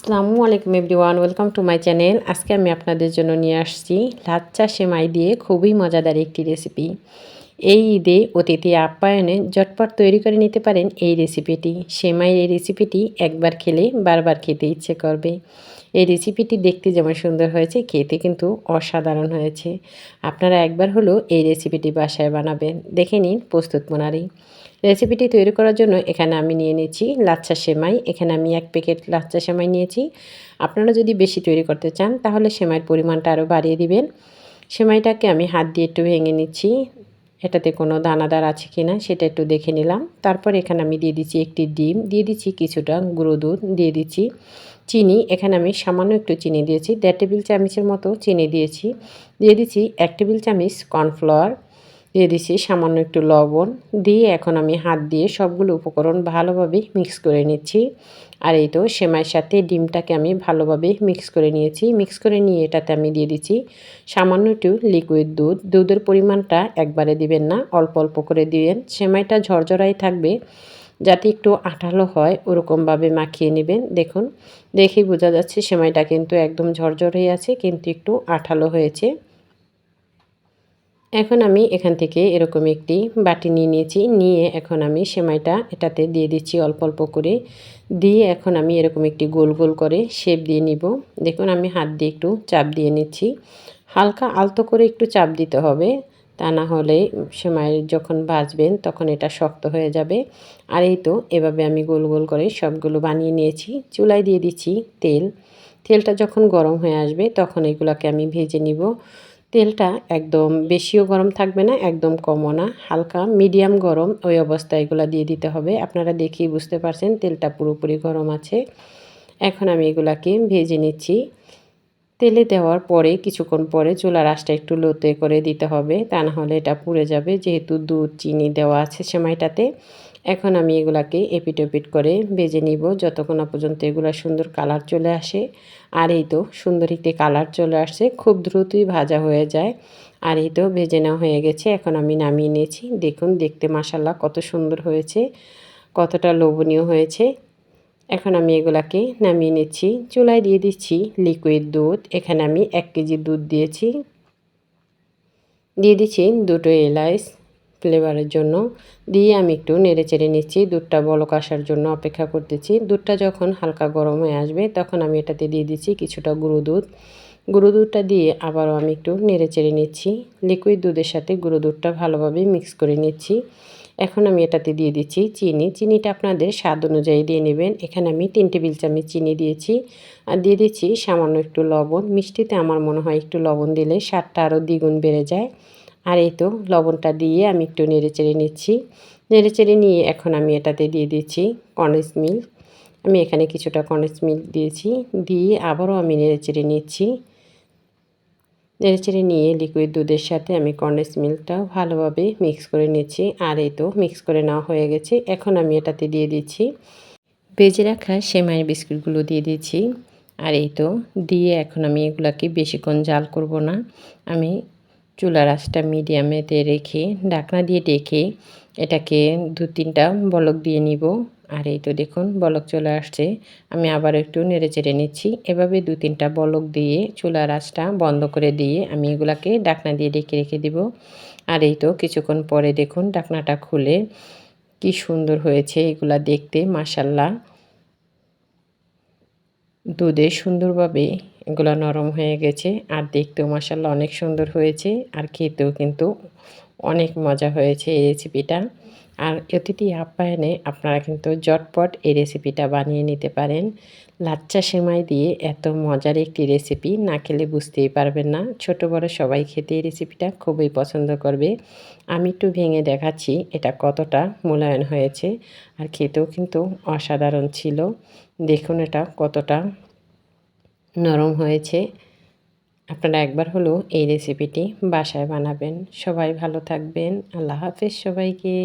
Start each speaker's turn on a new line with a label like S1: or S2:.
S1: আসসালামু আলাইকুম everyone, welcome to my channel. আজকে আমি আপনাদের জন্য নিয়ে আসছি লাচ্চা সেমাই দিয়ে খুবই মজাদার একটি রেসিপি। এই ঈদে অতিথি আপ্যায়নে ঝটপট তৈরি করে নিতে পারেন এই রেসিপিটি। সেমাইয়ের এই রেসিপিটি একবার খেলে বারবার খেতে ইচ্ছে করবে। এই রেসিপিটি দেখতে যেমন সুন্দর হয়েছে, খেতে কিন্তু অসাধারণ হয়েছে। আপনারা একবার হলেও এই রেসিপিটি বাসায় বানাবেন। দেখে নিন প্রস্তুত প্রণালী। রেসিপিটি তৈরি করার জন্য এখানে আমি নিয়ে নিয়েছি লাচ্ছা সেমাই। এখানে আমি 1 প্যাকেট লাচ্ছা সেমাই নিয়েছি। আপনারা যদি বেশি তৈরি করতে চান তাহলে সেমাইয়ের পরিমাণটা আরও বাড়িয়ে দিবেন। সেমাইটাকে আমি হাত দিয়ে একটু ভেঙে নিচ্ছি। এটাতে কোনো দানাদার আছে কিনা সেটা একটু দেখে নিলাম। তারপর এখানে আমি দিয়ে দিচ্ছি একটি ডিম, দিয়ে দিচ্ছি কিছুটা গুঁড়ো দুধ, দিয়ে দিচ্ছি চিনি। এখানে আমি সামান্য একটু চিনি দিয়েছি, 1.5 টেবিল চামচের মতো চিনি দিয়েছি। দিয়ে দিচ্ছি 1 টেবিল চামচ কর্নফ্লাওয়ার, দিয়ে দিচ্ছি সামান্য একটু লবণ। দিয়ে এখন আমি হাত দিয়ে সবগুলো উপকরণ ভালোভাবে মিক্স করে নিচ্ছি। আর এই তো সেমাইয়ের সাথে ডিমটাকে আমি ভালোভাবে মিক্স করে নিয়েছি। মিক্স করে নিয়ে এটাতে আমি দিয়ে দিচ্ছি সামান্য একটু লিকুইড দুধ। দুধের পরিমাণটা একবারে দিবেন না, অল্প অল্প করে দিবেন। সেমাইটা ঝরঝরাই থাকবে, যাতে একটু আঠালো হয় ওরকমভাবে মাখিয়ে নেবেন। দেখুন, দেখেই বোঝা যাচ্ছে সেমাইটা কিন্তু একদম ঝরঝর হয়ে আছে, কিন্তু একটু আঠালো হয়েছে। এখন আমি এখান থেকে এরকম একটি বাটি নিয়ে নিয়েছি। নিয়ে এখন আমি সেমাইটা এটাতে দিয়ে দিচ্ছি অল্প অল্প করে। দিয়ে এখন আমি এরকম একটি গোল গোল করে শেপ দিয়ে নিব। দেখুন, আমি হাত দিয়ে একটু চাপ দিয়ে নিচ্ছি। হালকা আলতো করে একটু চাপ দিতে হবে, তা না হলে সেমাই যখন ভাজবেন তখন এটা শক্ত হয়ে যাবে। আর এই তো এভাবে আমি গোল গোল করে সবগুলো বানিয়ে নিয়েছি। চুলায় দিয়ে দিচ্ছি তেল। তেলটা যখন গরম হয়ে আসবে তখন এগুলোকে আমি ভেজে নিব। তেলটা একদম বেশিও গরম থাকবে না, একদম কমও না, হালকা মিডিয়াম গরম ওই অবস্থায় এগুলো দিয়ে দিতে হবে। আপনারা দেখেই বুঝতে পারছেন তেলটা পুরোপুরি গরম আছে। এখন আমি এগুলাকে ভেজে নিচ্ছি। তেলে দেওয়ার পরে কিছুক্ষণ পরে চুলার আঁচটা একটু লোতে করে দিতে হবে, তা না হলে এটা পুড়ে যাবে, যেহেতু দুধ চিনি দেওয়া আছে সেমাইটাতে। এখন আমি এগুলাকে এপিট ওপিট করে ভেজে নিব যতক্ষণ না পর্যন্ত এগুলা সুন্দর কালার চলে আসে। আর এই তো সুন্দর একটি কালার চলে আসছে, খুব দ্রুতই ভাজা হয়ে যায়। আর এই তো ভেজে নেওয়া হয়ে গেছে, এখন আমি নামিয়ে নিয়েছি। দেখুন, দেখতে মাশাআল্লাহ কত সুন্দর হয়েছে, কতটা লোভনীয় হয়েছে। এখন আমি এগুলাকে নামিয়ে নিচ্ছি। চুলায় দিয়ে দিচ্ছি লিকুইড দুধ। এখানে আমি 1 কেজি দুধ দিয়েছি। দিয়ে দিচ্ছি 2টো এলাচ ফ্লেভারের জন্য। দিয়ে আমি একটু নেড়েচেড়ে নিচ্ছি। দুধটা বলক আসার জন্য অপেক্ষা করতেছি। দুধটা যখন হালকা গরম হয়ে আসবে তখন আমি এটাতে দিয়ে দিচ্ছি কিছুটা গুঁড়ো দুধ। গুঁড়ো দুধটা দিয়ে আবারও আমি একটু নেড়েচেড়ে নিচ্ছি। লিকুইড দুধের সাথে গুঁড়ো দুধটা ভালোভাবে মিক্স করে নিচ্ছি। এখন আমি এটাতে দিয়ে দিচ্ছি চিনি। চিনিটা আপনাদের স্বাদ অনুযায়ী দিয়ে নেবেন। এখানে আমি 3 টেবিল চামচ চিনি দিয়েছি। আর দিয়ে দিচ্ছি সামান্য একটু লবণ। মিষ্টিতে আমার মনে হয় একটু লবণ দিলে স্বাদটা আরও দ্বিগুণ বেড়ে যায়। আর এই তো লবণটা দিয়ে আমি একটু নেড়েচেড়ে নিচ্ছি। নেড়েচেড়ে নিয়ে এখন আমি এটাতে দিয়ে দিচ্ছি কনডেন্স মিল্ক। আমি এখানে কিছুটা কনডেন্স মিল্ক দিয়েছি। দিয়ে আবারও আমি নেড়েচেড়ে নিচ্ছি। নেড়েচেড়ে নিয়ে লিকুইড দুধের সাথে আমি কনডেন্স মিল্কটাও ভালোভাবে মিক্স করে নিচ্ছি। আর এই তো মিক্স করে নেওয়া হয়ে গেছে। এখন আমি এটাতে দিয়ে দিচ্ছি ভেজে রাখা সেমাইয়ের বিস্কুটগুলো দিয়ে দিচ্ছি। আর এই তো দিয়ে এখন আমি এগুলাকে বেশিক্ষণ জাল করব না। আমি চুলার আঁচটা মিডিয়ামেতে রেখে ঢাকনা দিয়ে ঢেকে এটাকে 2-3টা বলক দিয়ে নিব। আর এই তো দেখুন বলক চলে আসছে। আমি আবার একটু নেড়েচেড়ে নিচ্ছি। এভাবে 2-3টা বলক দিয়ে চুলার আঁচটা বন্ধ করে দিয়ে আমি এগুলাকে ঢাকনা দিয়ে ঢেকে রেখে দিব। আর এই তো কিছুক্ষণ পরে দেখুন ঢাকনাটা খুলে কি সুন্দর হয়েছে এগুলা দেখতে, মাশাআল্লাহ। দুধে সুন্দরভাবে এগুলো নরম হয়ে গেছে, আর দেখতেও মাশাআল্লাহ অনেক সুন্দর হয়েছে, আর খেতেও কিন্তু অনেক মজা হয়েছে এই রেসিপিটা। আর অতিথি আপ্যায়নে আপনারা কিন্তু ঝটপট এই রেসিপিটা বানিয়ে নিতে পারেন। লাচ্চা সেমাই দিয়ে এত মজার একটি রেসিপি না খেলে বুঝতেই পারবেন না। ছোট বড় সবাই খেতে এই রেসিপিটা খুবই পছন্দ করবে। আমি একটু ভেঙে দেখাচ্ছি এটা কতটা মূল্যায়ন হয়েছে, আর খেতেও কিন্তু অসাধারণ ছিল। দেখুন এটা কতটা নরম হয়েছে। আপনারা একবার হলেও এই রেসিপিটি বাসায় বানাবেন। সবাই ভালো থাকবেন। আল্লাহ হাফেজ সবাইকে।